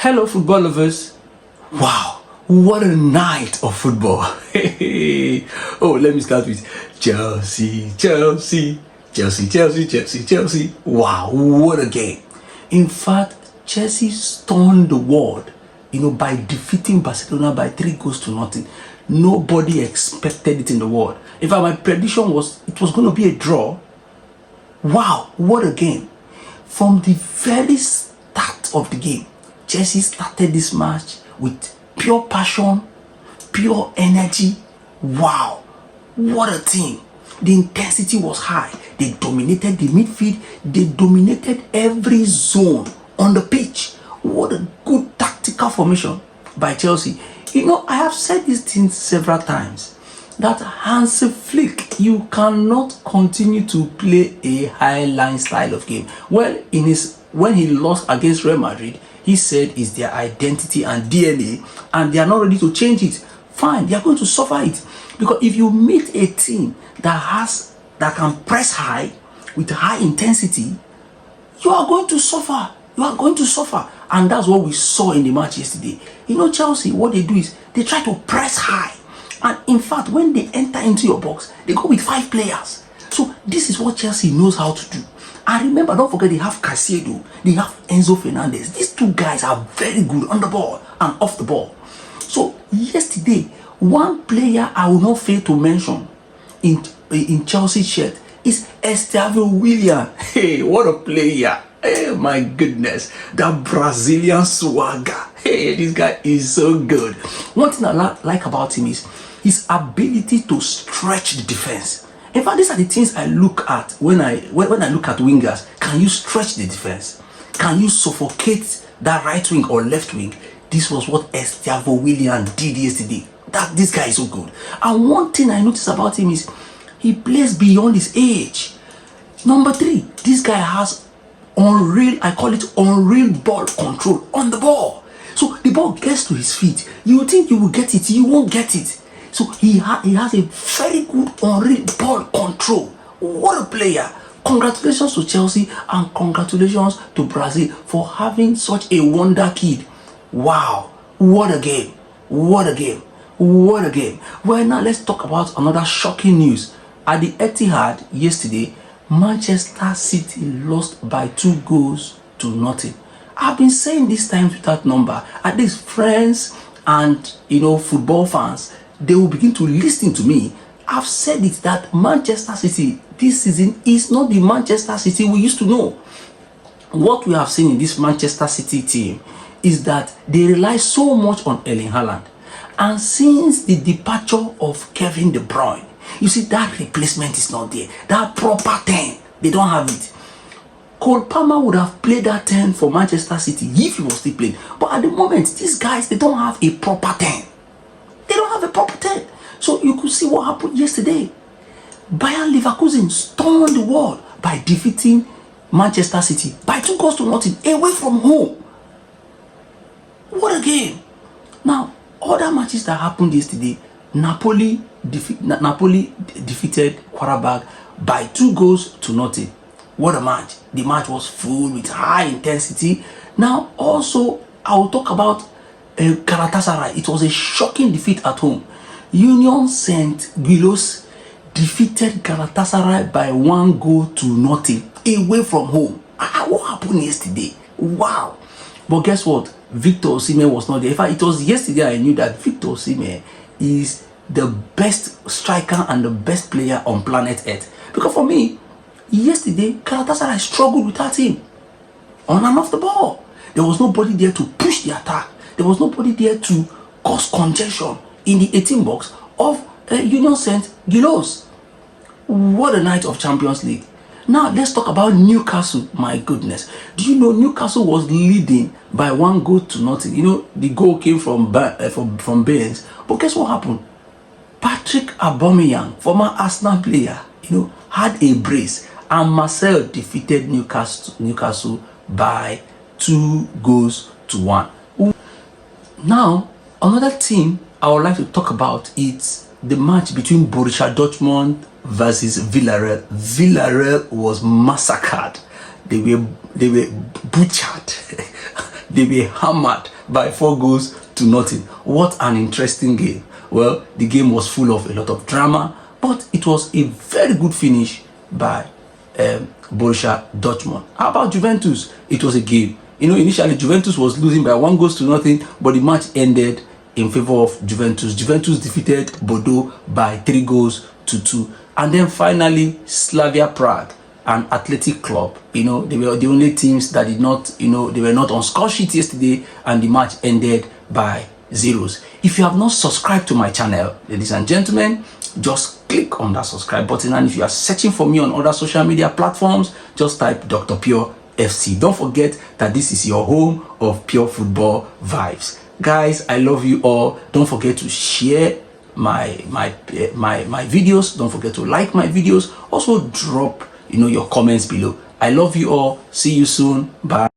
Hello, football lovers. Wow, what a night of football. Oh, let me start with Chelsea, Chelsea, Chelsea, Chelsea, Chelsea, Chelsea. Wow, what a game. In fact, Chelsea stunned the world, by defeating Barcelona by 3 goals to nothing. Nobody expected it in the world. In fact, my prediction was it was going to be a draw. Wow, what a game. From the very start of the game, Chelsea started this match with pure passion, pure energy. Wow, what a team. The intensity was high. They dominated the midfield. They dominated every zone on the pitch. What a good tactical formation by Chelsea. I have said this thing several times, that Hansi Flick, you cannot continue to play a high line style of game. Well, when he lost against Real Madrid, he said it's their identity and DNA, and they are not ready to change it. Fine, they are going to suffer it, because if you meet a team that can press high with high intensity, you are going to suffer. You are going to suffer, and that's what we saw in the match yesterday. Chelsea, what they do is they try to press high, and in fact, when they enter into your box, they go with 5 players. So this is what Chelsea knows how to do. And remember, don't forget, they have Caicedo, they have Enzo Fernandez. These 2 guys are very good on the ball and off the ball. So yesterday, one player I will not fail to mention in Chelsea shirt is Estevão Willian. Hey, what a player. Hey, my goodness, that Brazilian swagger. Hey, this guy is so good. One thing I like about him is his ability to stretch the defense. In fact, these are the things I look at when I look at wingers. Can you stretch the defense? Can you suffocate that right wing or left wing? This was what Estevão Willian did yesterday. This guy is so good. And one thing I noticed about him is he plays beyond his age. Number 3, this guy has I call it unreal ball control on the ball. So the ball gets to his feet. You think you will get it, you won't get it. So he has a very good unreal ball control. What a player. Congratulations to Chelsea, and congratulations to Brazil for having such a wonder kid. Wow, what a game. What a game. What a game. Well, now let's talk about another shocking news. At the Etihad yesterday, Manchester City lost by 2 goals to nothing. I've been saying this times without number. At least friends and football fans, they will begin to listen to me. I've said it that Manchester City this season is not the Manchester City we used to know. What we have seen in this Manchester City team is that they rely so much on Erling Haaland. And since the departure of Kevin De Bruyne, you see, that replacement is not there. That proper 10, they don't have it. Cole Palmer would have played that 10 for Manchester City if he was still playing. But at the moment, these guys, they don't have a proper 10. They don't have a proper 10. So you could see what happened yesterday. Bayern Leverkusen stunned the world by defeating Manchester City by 2 goals to nothing away from home. What a game. Now, other matches that happened yesterday, Napoli defeated Qarabağ by 2 goals to nothing. What a match. The match was full with high intensity. Now, also, I will talk about Galatasaray. It was a shocking defeat at home. Union Saint-Gilloise defeated Galatasaray by 1 goal to nothing away from home. What happened yesterday? Wow. But guess what? Victor Osimhen was not there. In fact, it was yesterday I knew that Victor Osimhen is the best striker and the best player on planet Earth. Because for me, yesterday, Galatasaray struggled without him. On and off the ball. There was nobody there to push the attack. There was nobody there to cause congestion in the 18 box of Union Saint-Gilloise. What a night of Champions League. Now, let's talk about Newcastle. My goodness. Do you know Newcastle was leading by 1 goal to nothing? The goal came from Baines. But guess what happened? Patrick Aubameyang, former Arsenal player, had a brace, and Marseille defeated Newcastle by 2 goals to 1. Now, another team I would like to talk about is the match between Borussia Dortmund versus Villarreal. Villarreal was massacred. They were butchered. they were hammered by 4-0. What an interesting game. Well, the game was full of a lot of drama, but it was a very good finish by Borussia Dortmund. How about Juventus? It was a game. Initially Juventus was losing by 1-0, but the match ended in favor of Juventus. Juventus defeated Bordeaux by 3-2. And then finally, Slavia Prague and Athletic Club, they were the only teams that did not, they were not on score sheet yesterday, and the match ended by 0s. If you have not subscribed to my channel, ladies and gentlemen, just click on that subscribe button. And if you are searching for me on other social media platforms, just type Dr. Pure FC. Don't forget that this is your home of pure football vibes. Guys, I love you all. Don't forget to share my videos. Don't forget to like my videos. Also drop your comments below. I love you all. See you soon. Bye.